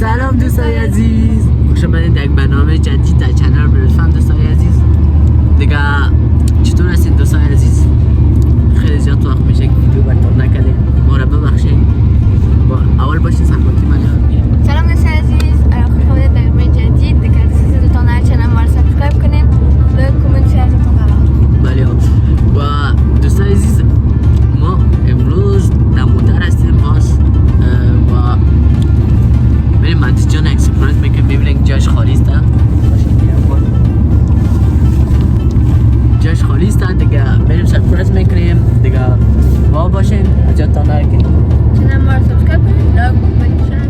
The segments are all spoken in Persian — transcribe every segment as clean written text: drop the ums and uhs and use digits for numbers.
سلام دوستای عزیز، خوش آمدید در یک برنامه جدید در چنل بلوزفند. دوستای عزیز دیگه چطور هستید دوستای عزیز؟ خیلی زیاد وقت میشه که ویدیو براتون نکردیم، ما را ببخشید. با اول باشید سلامتی من یاد. سلام دوستای عزیز، خوش آمدید در برنامه جدید. دیگه دوستان در چنل ما را سابسکرایب کنین، لایک کامنت شیر ازتون قرار. بله و دوستای عزیز ما امروز در موتر هستیم باز و بریم مهندس جان اکسپرس میکنیم ببینیم جاش خالی است. جاش خالی است دیگه، بریم سرپرایز میکنیم دیگه. با باشین اجازه نکنید. چنل ما را سابسکرایب کنین، لایک کامنت شیر.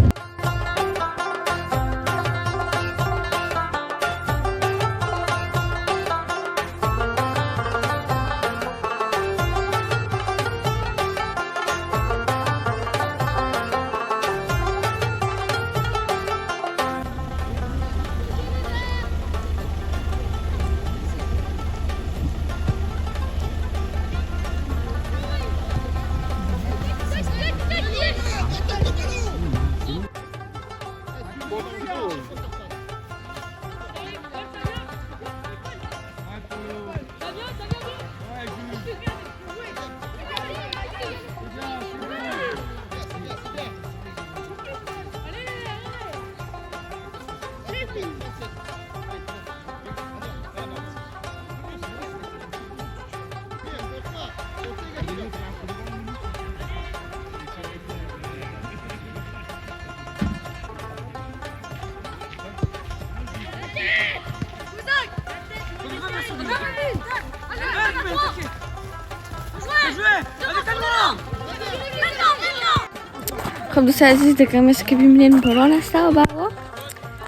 خب دوستان عزیز دیگه مثل که ببینین باران هسته و برقا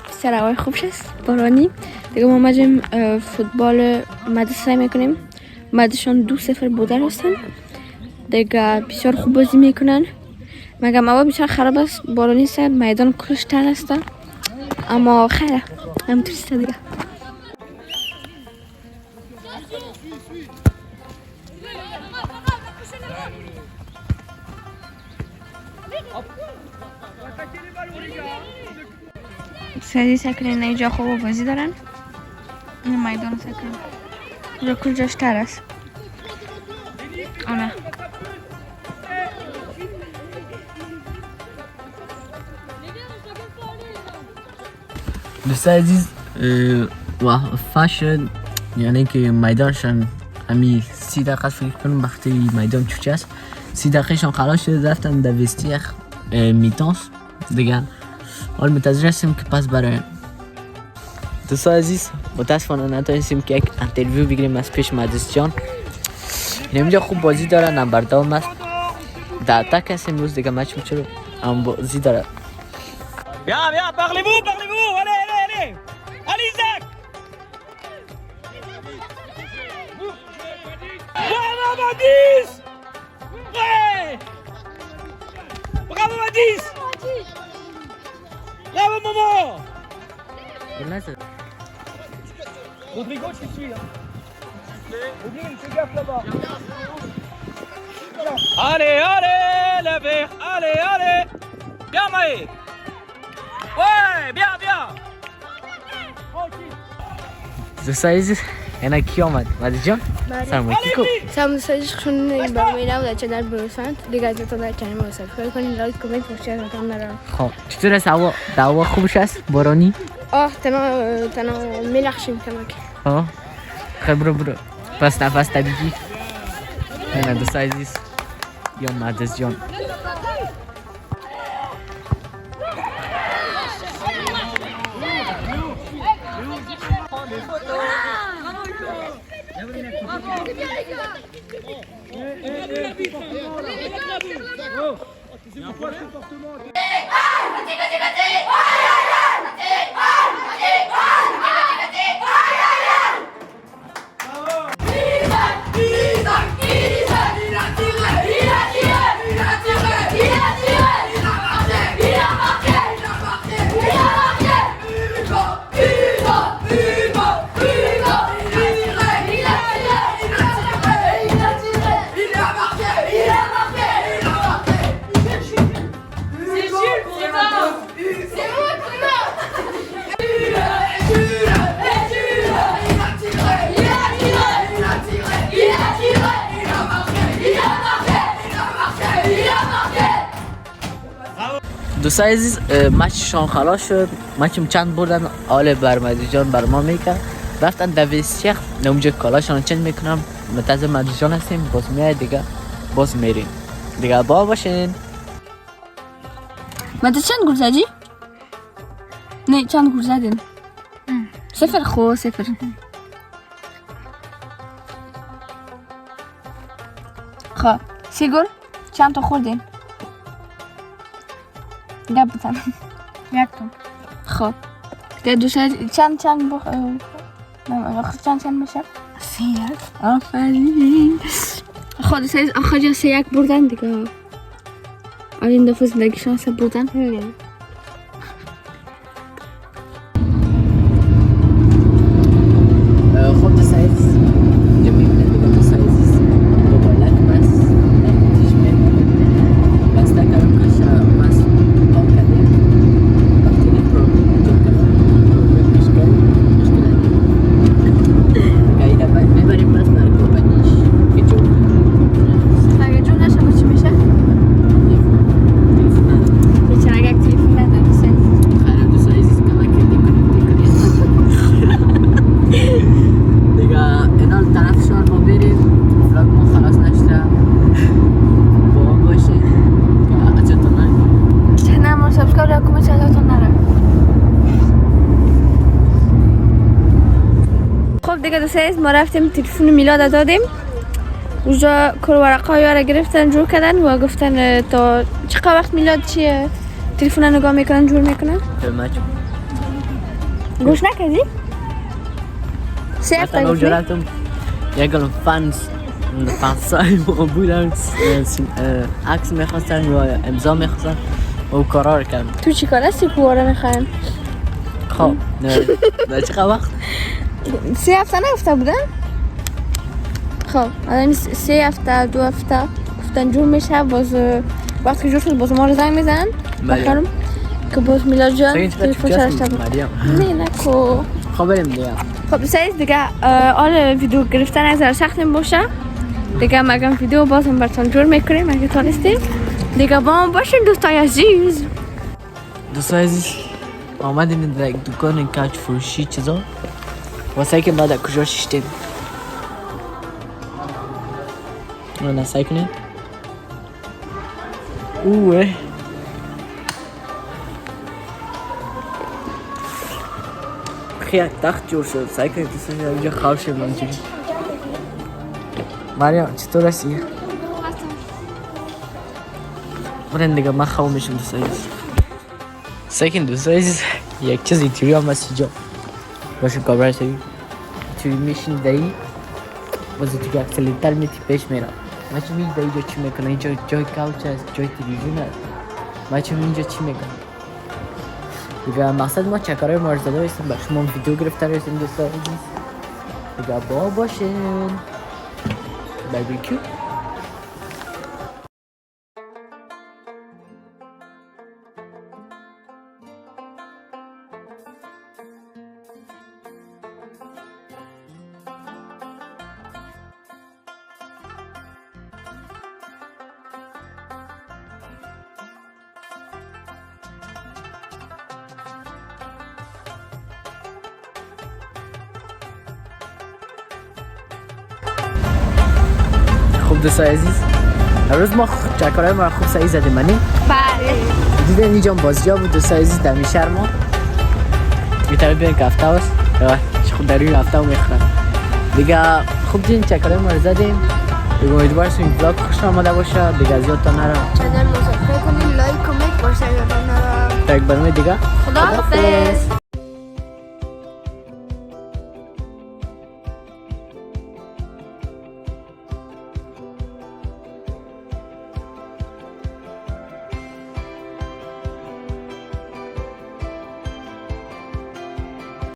بسیار هوای خوبش است بارانی. دیگه ما آمدیم فوتبال مدرسه میکنیم. مدرسهشان 2-0 بودر هستن دیگه، بسیار خوب بازی میکنن. مگم هوا بسیار خراب است، بارانی است، میدان کلش تر است اما خیره همینطوری است دیگه. سعی سکنین اینجا خوب بازی دارن. این میدان سکن اینجا کل جاش تر است. آنه دوستای عزیز و فشن یعنی که میدانشان همی 30 دقیقه فکر کنم وقتی میدان چوچه است 30 دقیقه شان خلاص شده رفتن در وستیر میتانس دیگه. حال منتظر هستیم که پس برای دوستای عزیز متاسفانه نتونستیم که یک انترویو بگیریم از پیش مهندس جان. اینجا خوب بازی داره، نمبر دوم است. در اتاق هست امروز دیگه مچ میچه هم بازی داره. Viens, parlez-vous, allez, allez, Isaac. Bravo, Madis. Ouais. Bravo, Madis. Bravo, Momo. Rodrigo, tu suis, hein. Oublie, fais gaffe là-bas. Allez, le vert, allez. Bien, Maë. Ouais, bien. دوستای عزیز اینا کی آمد؟ مهندس جان؟ سلام علیکم. سلام دوستان عزیز، خوش اومدید این برنامه نو در چنل بلوزفند. دیگه ازتون در چنل ما سابسکرایب کنین، لایک کامنت و شیر ازتون نرم. خب چطور است هوا خوبش است بارانی؟ تنها میلخشیم کمک. ها خیلی برو پس نفس طبیعی. اینا دوستای عزیز یا مهندس جان. دوستای عزیز مچشان خلاص شد. مچم چند بردن آل برمدی جان بر ما میکرد. رفتن دویستیخ اونجا کالاشان چنج میکنم. منتظر مدی جان هستیم. باز میای دیگه باز میریم دیگه. با باشین. مدی چند گل زدی؟ نه چند گل زدین؟ صفر خو صفر. خب 3 گل چند تا خوردین؟ گپ بزن. 1 تا. خب که دوستای چند چند میشه؟ 3-1. آفرین. خب دوستای آخر جا 3-1 بردن دیگه. این دفعه زندگی شانس بردن. خب دوستای عزیز اینجا میبینید دیگه. دوستای عزیز موبایلک بس لکتیش میبینید بس نکرم کشا بس آن کردیم وقتی پروگرام اینجا کردم پروگرام مشکل گایده باید میبریم بس نرگو بنیش که جو اگه جو نشه با چی میشه؟ تلفون ندارم. بچه اگه تلفون نداره دوستای عزیز. خیلی دوستای عزیز کمک کنید دیگه اینا طرفشان ما بریم. فلاگ ما خلاص نشده. با ما باشید که اجازه نگیرید. نه ما سابسکرایب یا کامنت یادتون نره. خب دیگه دوستای عزیز ما رفتیم تلفن میلاد دادیم. اونجا کل ورقای را گرفتن جور کردن و گفتن تا چقدر وقت میلاد چیه تلفن نگاه میکنن جور میکنن. گوش نکردی؟ 3 هفته مثلا اونجا گفتیم. رفتم یکم فنسای ما بودن عکس میخواستن و امضا میخواستن و کارا رو کردم. تو چی کار هستی پواره میخواین؟ خب نه چقدر وقت 3 هفته نگفته بودن؟ خب الان 3 هفته 2 هفته گفتن جور میشه. باز وقتی که جور شد باز ما رو زنگ میزنن بخرم که باز میلاد جان تلفن شرشته بود. نه نکو. خب بریم دیگه. خب دوستای دیگه آل ویدیو گرفتن از سخت باشه دیگه. مگم ویدیو بازم براتون جور میکنیم اگه تونستیم دیگه. با ما باشین دوستای عزیز. دوستای عزیز آمدیم در یک دکان کج فروشی چیزا واسه که بعد کجا شیشتیم نه سعی کنید. اوه خیلی تخت جور شد. سعی کنید دوستان اینجا خواب شد منجوری. مریم چطور هستی؟ برن دیگه من خواب میشم دوستان عزیز. سعی کنید دوستان عزیز یک چیز اینطوری هم هست اینجا باشه کابرای سوی اینطوری میشین دایی بازی تو که اکسلیتر میتی پیش میرم. من چون اینجا اینجا چی میکنه؟ اینجا جای کوچ هست جای تلویزیون هست. من چون اینجا چی میکنه؟ دیگه مقصد ما چکارای مرزاده هستیم بر شما ویدیو گرفته هستیم دوستان عزیز دیگه. با باشین باربیکیو. خب دوستای عزیز امروز ما چکارای ما خوب سعی زدیم منی. بله دیدن اینجا بازجا بود دوستای عزیز در میشهر ما. میتونه بیان که هفته هست خود در این هفته میخورم دیگه. خوب دیدین چکارای ما رو زدیم دیگه. امیدوارم این ولاگ خوش آمده باشه دیگه. از یادتان نره چنل رو سابسکرایب کنین لایک کامنت باشه یادتون نره. تا یک برنامه دیگه خداحافظ.